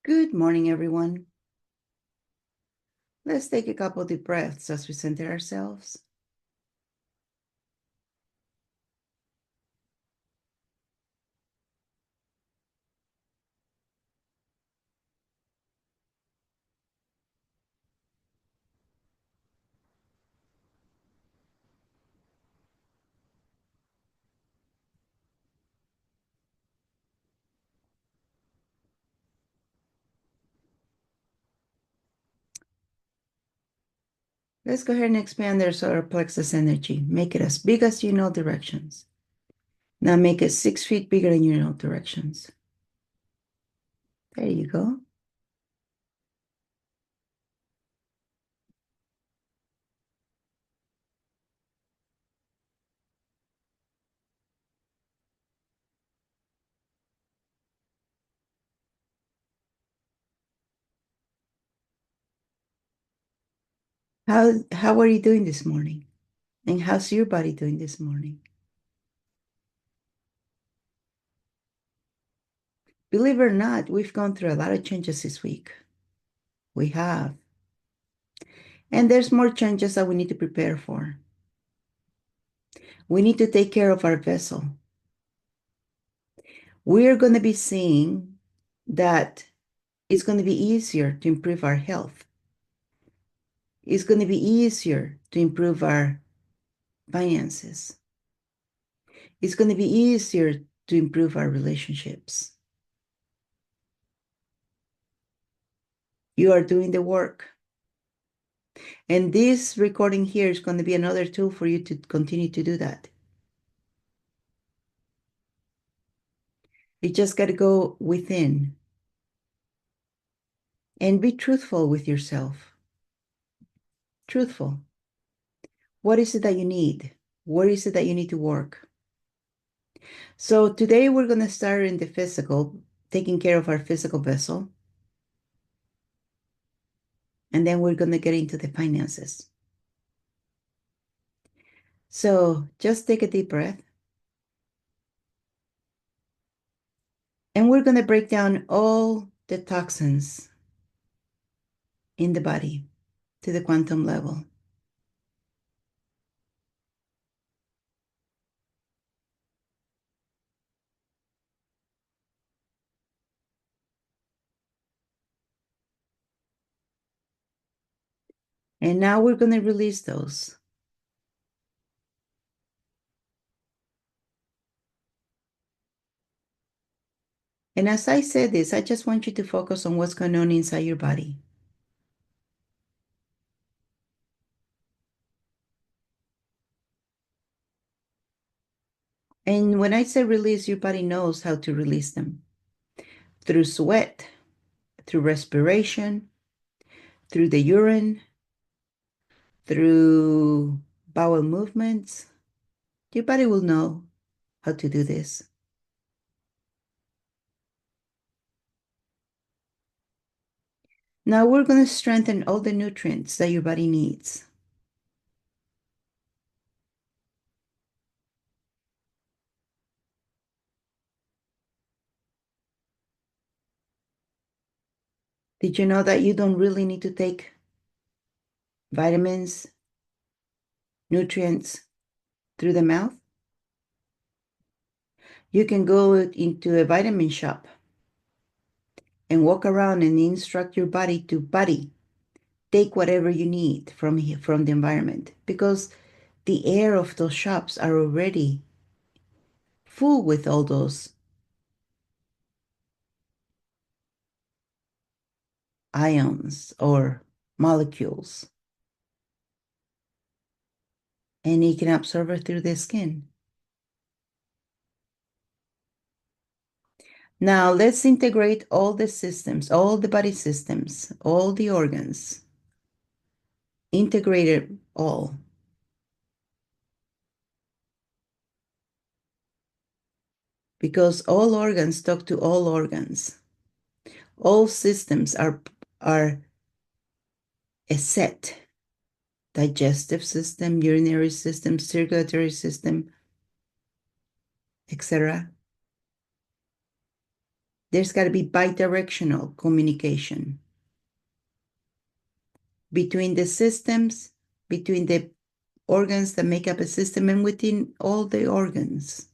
Good morning, everyone. Let's take a couple deep breaths as we center ourselves. Let's go ahead and expand their solar plexus energy. Make it as big as you know directions. Now make it 6 feet bigger than you know directions. There you go. How are you doing this morning? And how's your body doing this morning? Believe it or not, we've gone through a lot of changes this week. We have. And there's more changes that we need to prepare for. We need to take care of our vessel. We're going to be seeing that it's going to be easier to improve our health. It's going to be easier to improve our finances. It's going to be easier to improve our relationships. You are doing the work. And this recording here is going to be another tool for you to continue to do that. You just got to go within and be truthful with yourself. Truthful. What is it that you need? Where is it that you need to work? So today we're going to start in the physical, taking care of our physical vessel. And then we're going to get into the finances. So just take a deep breath. And we're going to break down all the toxins in the body to the quantum level. And now we're going to release those. And as I said this, I just want you to focus on what's going on inside your body. And when I say release, your body knows how to release them. Through sweat, through respiration, through the urine, through bowel movements. Your body will know how to do this. Now we're going to strengthen all the nutrients that your body needs. Did you know that you don't really need to take vitamins, nutrients through the mouth? You can go into a vitamin shop and walk around and instruct your body to take whatever you need from the environment, because the air of those shops are already full with all those ions or molecules, and you can absorb it through the skin. Now let's integrate all the systems, all the body systems, all the organs. Integrate it all. Because all organs talk to all organs. All systems are a set. Digestive system, urinary system, circulatory system, etc. There's got to be bidirectional communication between the systems, between the organs that make up a system, and within all the organs.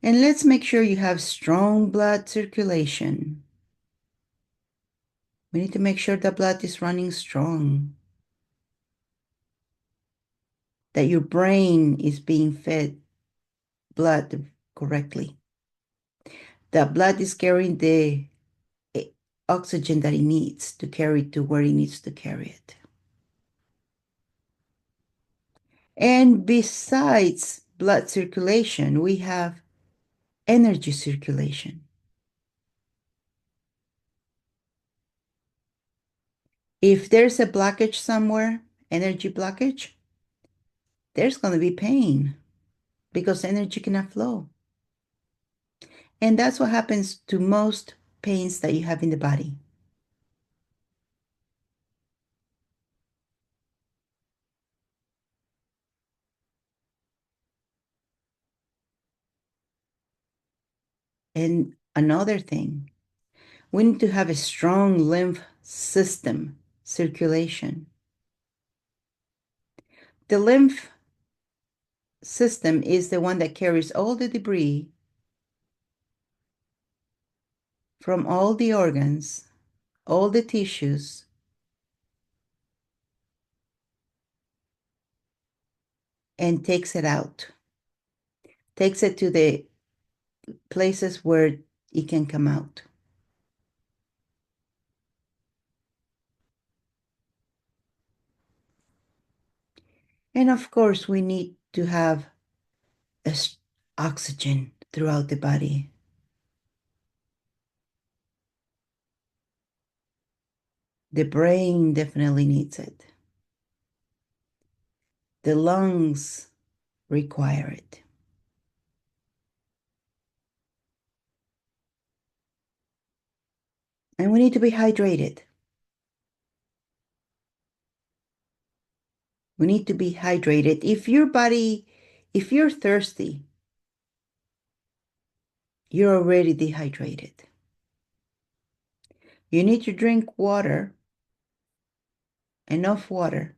And let's make sure you have strong blood circulation. We need to make sure the blood is running strong, that your brain is being fed blood correctly. The blood is carrying the oxygen that it needs to carry to where it needs to carry it. And besides blood circulation, we have energy circulation. If there's a blockage somewhere, energy blockage, there's going to be pain because energy cannot flow. And that's what happens to most pains that you have in the body. And another thing, we need to have a strong lymph system circulation. The lymph system is the one that carries all the debris from all the organs, all the tissues, and takes it out, takes it to the places where it can come out. And of course, we need to have oxygen throughout the body. The brain definitely needs it. The lungs require it. And we need to be hydrated. We need to be hydrated. If you're thirsty, you're already dehydrated. You need to drink water, enough water,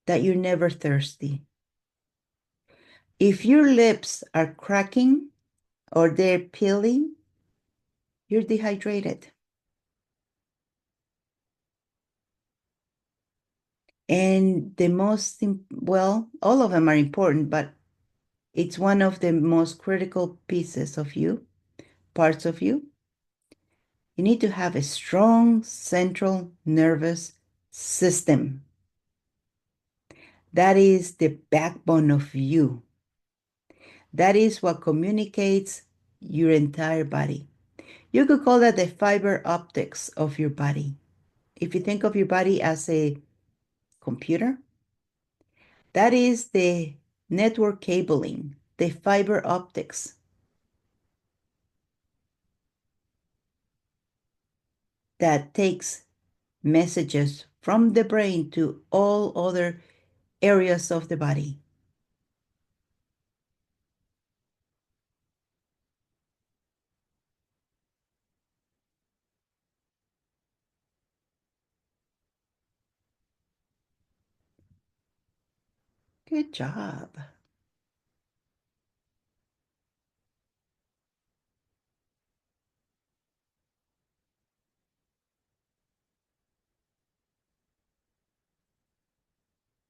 that you're never thirsty. If your lips are cracking or they're peeling, you're dehydrated. And well, all of them are important, but it's one of the most critical pieces of you, parts of you. You need to have a strong central nervous system. That is the backbone of you. That is what communicates your entire body. You could call that the fiber optics of your body. If you think of your body as a computer, that is the network cabling, the fiber optics that takes messages from the brain to all other areas of the body. Good job.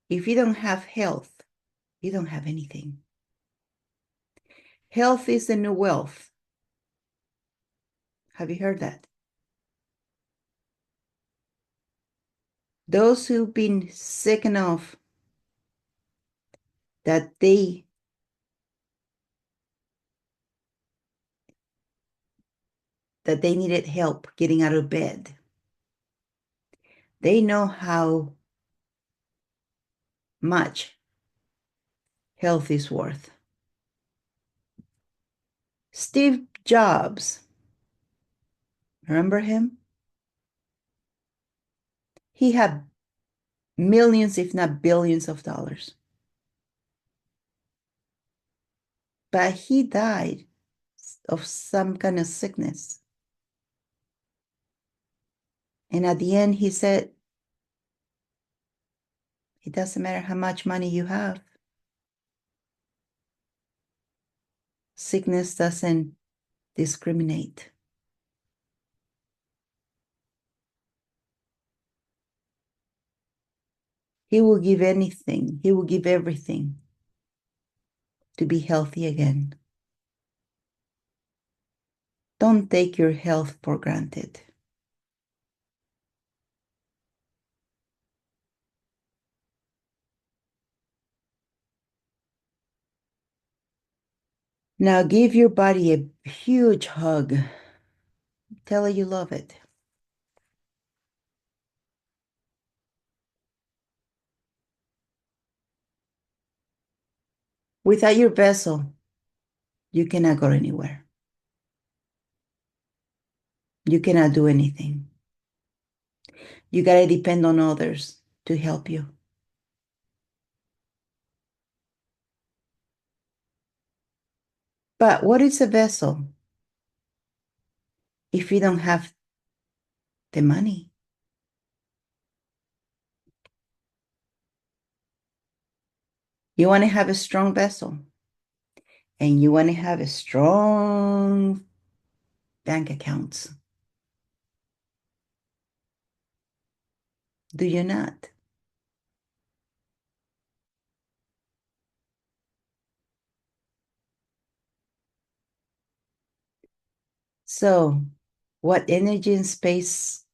If you don't have health, you don't have anything. Health is the new wealth. Have you heard that? Those who've been sick enough that they needed help getting out of bed, they know how much health is worth. Steve Jobs, remember him? He had millions, if not billions of dollars. But he died of some kind of sickness. And at the end, he said, it doesn't matter how much money you have. Sickness doesn't discriminate. He will give anything. He will give everything to be healthy again. Don't take your health for granted. Now give your body a huge hug. Tell her you love it. Without your vessel, you cannot go anywhere. You cannot do anything. You got to depend on others to help you. But what is a vessel if you don't have the money? You want to have a strong vessel and you want to have a strong bank accounts. Do you not? So, what energy and space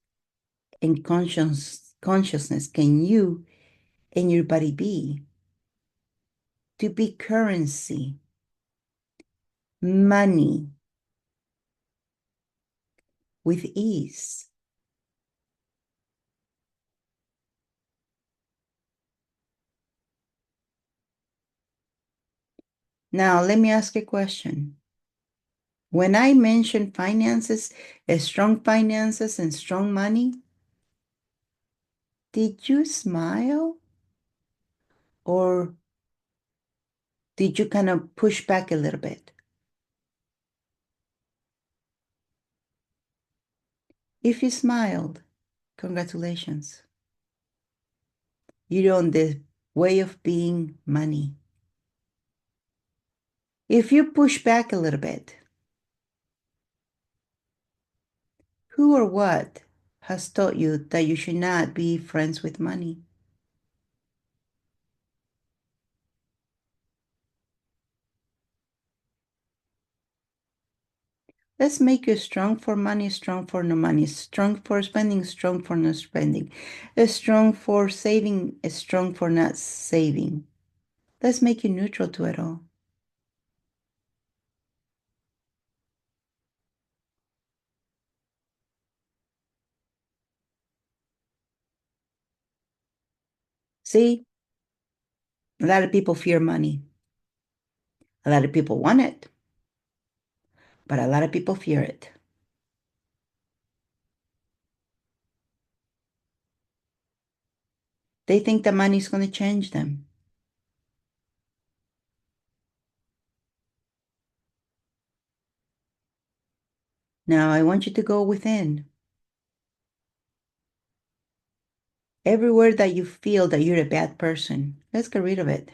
and consciousness can you and your body be to be currency, money with ease? Now, let me ask a question. When I mention strong finances and strong money, did you smile or did you kind of push back a little bit? If you smiled, congratulations. You're on the way of being money. If you push back a little bit, who or what has taught you that you should not be friends with money? Let's make you strong for money, strong for no money, strong for spending, strong for no spending, strong for saving, strong for not saving. Let's make you neutral to it all. See, a lot of people fear money. A lot of people want it, but a lot of people fear it. They think that money is going to change them. Now, I want you to go within. Everywhere that you feel that you're a bad person, let's get rid of it.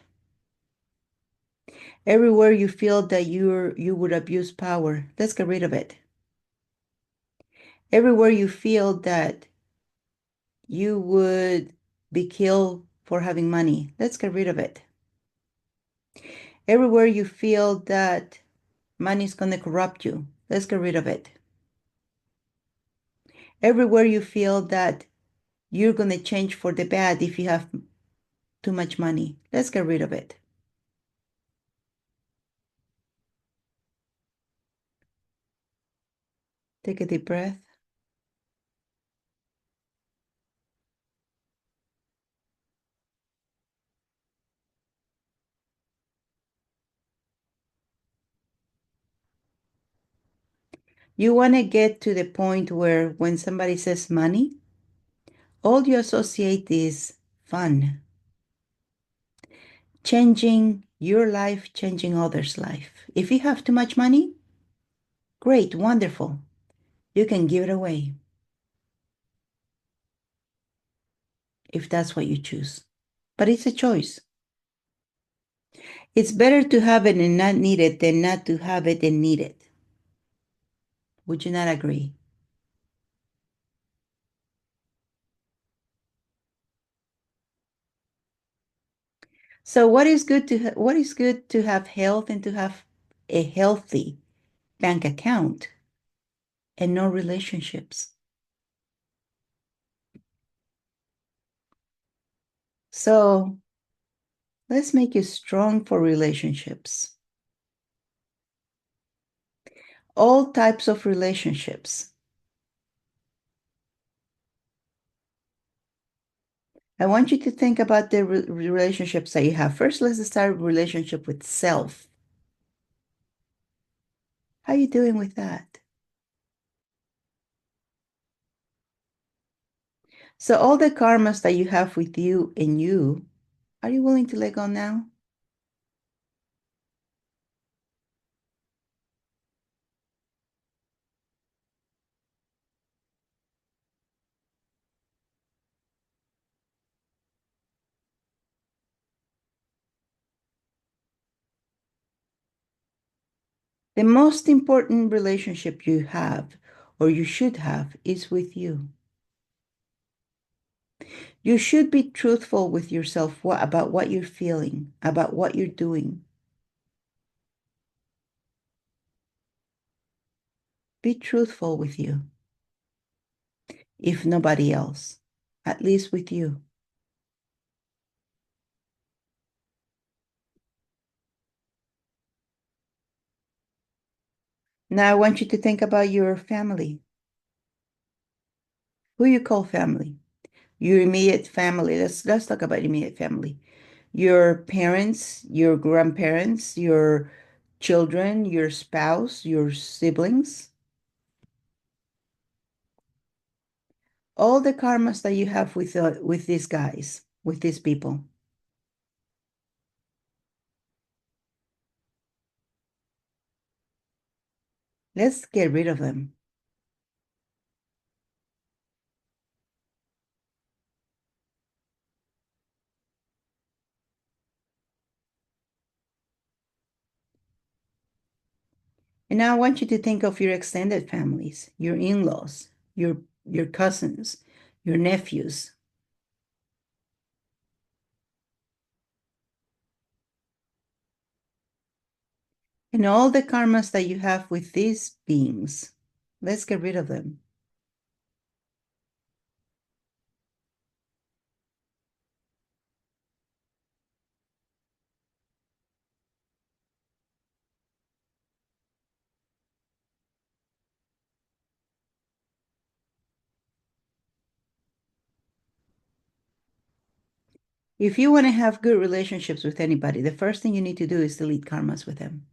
Everywhere you feel that you would abuse power, let's get rid of it. Everywhere you feel that you would be killed for having money, let's get rid of it. Everywhere you feel that money is going to corrupt you, let's get rid of it. Everywhere you feel that you're going to change for the bad if you have too much money, let's get rid of it. Take a deep breath. You want to get to the point where when somebody says money, all you associate is fun, changing your life, changing others' life. If you have too much money, Great, wonderful. You can give it away if that's what you choose. But it's a choice. It's better to have it and not need it than not to have it and need it. Would you not agree? So what is good to have health and to have a healthy bank account and no relationships. So let's make you strong for relationships. All types of relationships. I want you to think about the relationships that you have. First, let's start relationship with self. How you doing with that? So all the karmas that you have with you and you, are you willing to let go now? The most important relationship you have or you should have is with you. You should be truthful with yourself about what you're feeling, about what you're doing. Be truthful with you, if nobody else, at least with you. Now I want you to think about your family. Who you call family? Your immediate family. Let's talk about immediate family. Your parents, your grandparents, your children, your spouse, your siblings, all the karmas that you have with these guys, with these people. Let's get rid of them. And now I want you to think of your extended families, your in-laws, your cousins, your nephews, and all the karmas that you have with these beings. Let's get rid of them. If you want to have good relationships with anybody, the first thing you need to do is delete karmas with them.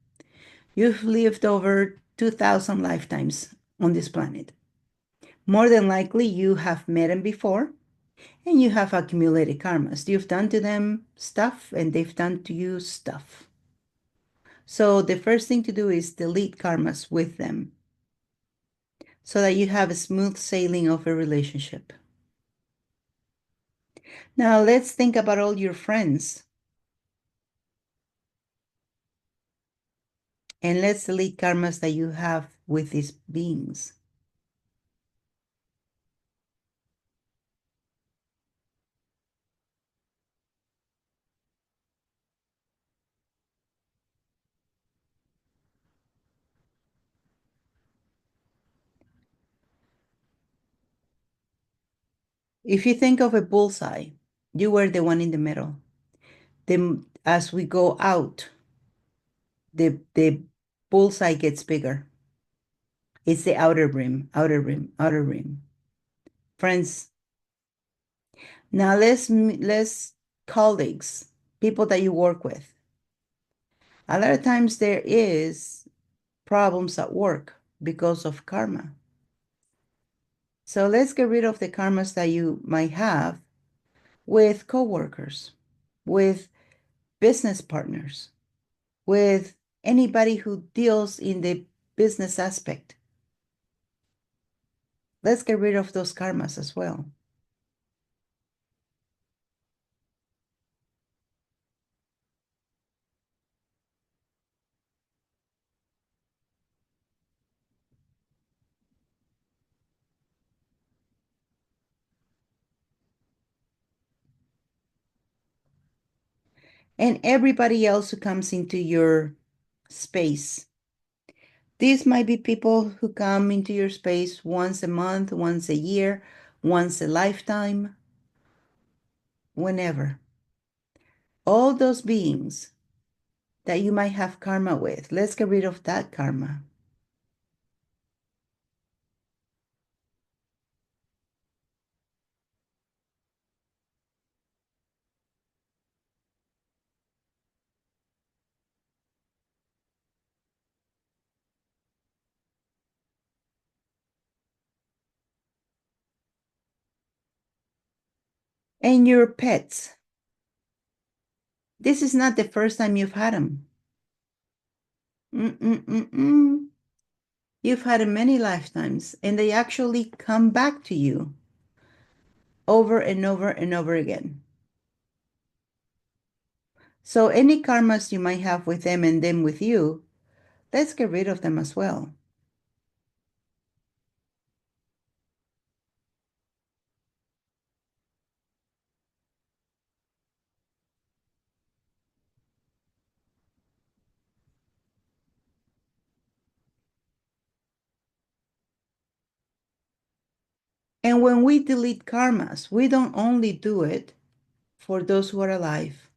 You've lived over 2,000 lifetimes on this planet. More than likely, you have met them before and you have accumulated karmas. You've done to them stuff and they've done to you stuff. So the first thing to do is delete karmas with them so that you have a smooth sailing of a relationship. Now let's think about all your friends and let's delete karmas that you have with these beings. If you think of a bullseye, you were the one in the middle. Then as we go out, the bullseye gets bigger. It's the outer rim, outer rim, outer rim. Friends, now let's colleagues, people that you work with. A lot of times there is problems at work because of karma. So let's get rid of the karmas that you might have with coworkers, with business partners, with anybody who deals in the business aspect. Let's get rid of those karmas as well. And everybody else who comes into your space. These might be people who come into your space once a month, once a year, once a lifetime, whenever. All those beings that you might have karma with, let's get rid of that karma. And your pets. This is not the first time you've had them. Mm-mm-mm-mm. You've had them many lifetimes, and they actually come back to you over and over and over again. So any karmas you might have with them and them with you, let's get rid of them as well. And when we delete karmas, we don't only do it for those who are alive,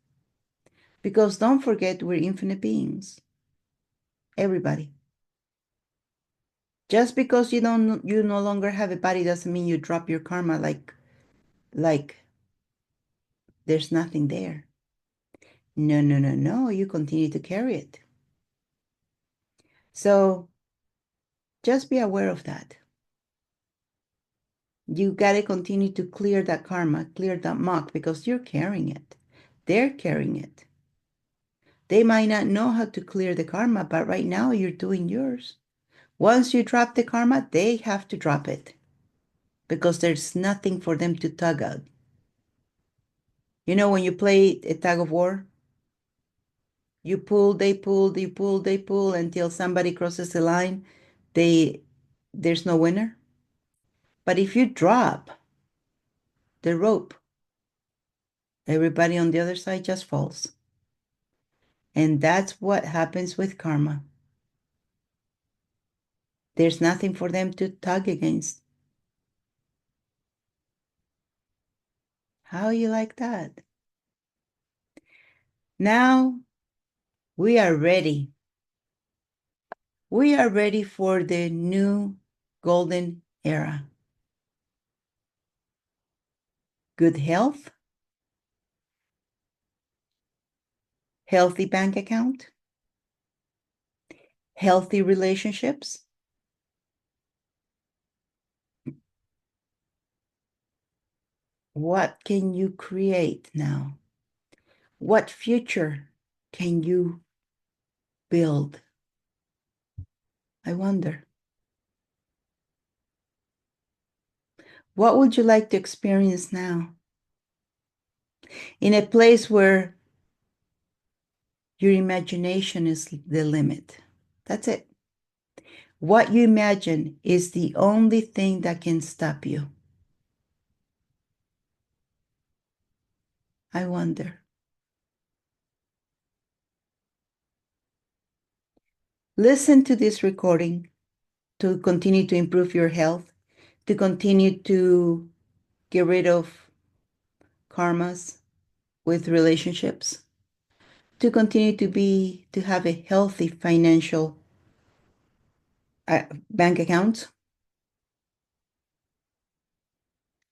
because don't forget we're infinite beings, everybody. Just because you no longer have a body doesn't mean you drop your karma like there's nothing there. No, no, no, no. You continue to carry it. So just be aware of that. You got to continue to clear that karma, clear that muck, because you're carrying it. They're carrying it. They might not know how to clear the karma, but right now you're doing yours. Once you drop the karma, they have to drop it because there's nothing for them to tug out. You know, when you play a tug of war, you pull, they pull, you pull, they pull until somebody crosses the line. There's no winner. But if you drop the rope, everybody on the other side just falls. And that's what happens with karma. There's nothing for them to tug against. How you like that? Now we are ready. We are ready for the new golden era. Good health, healthy bank account, healthy relationships. What can you create now? What future can you build? I wonder. What would you like to experience now? In a place where your imagination is the limit. That's it. What you imagine is the only thing that can stop you. I wonder. Listen to this recording to continue to improve your health, to continue to get rid of karmas with relationships, to continue to have a healthy financial bank account.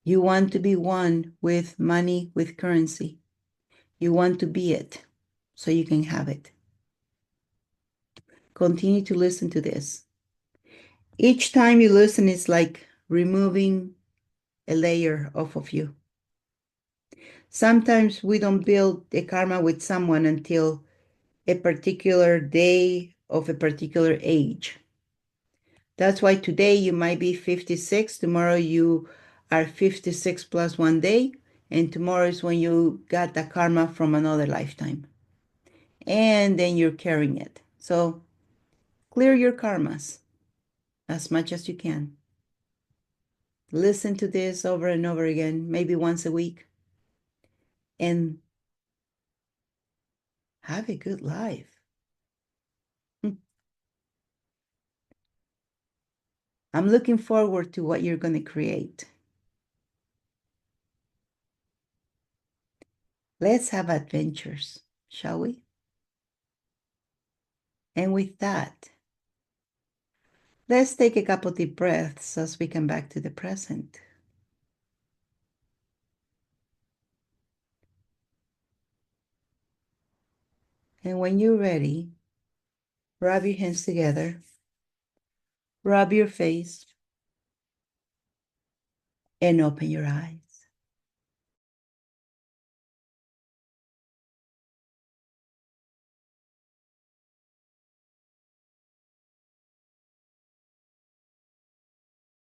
You want to be one with money, with currency. You want to be it so you can have it. Continue to listen to this. Each time you listen, it's like removing a layer off of you. Sometimes we don't build a karma with someone until a particular day of a particular age. That's why today you might be 56, tomorrow you are 56 plus 1 day, and tomorrow is when you got the karma from another lifetime. And then you're carrying it. So clear your karmas as much as you can. Listen to this over and over again, maybe once a week, and have a good life. I'm looking forward to what you're going to create. Let's have adventures, shall we? And with that, let's take a couple deep breaths as we come back to the present. And when you're ready, rub your hands together, rub your face, and open your eyes.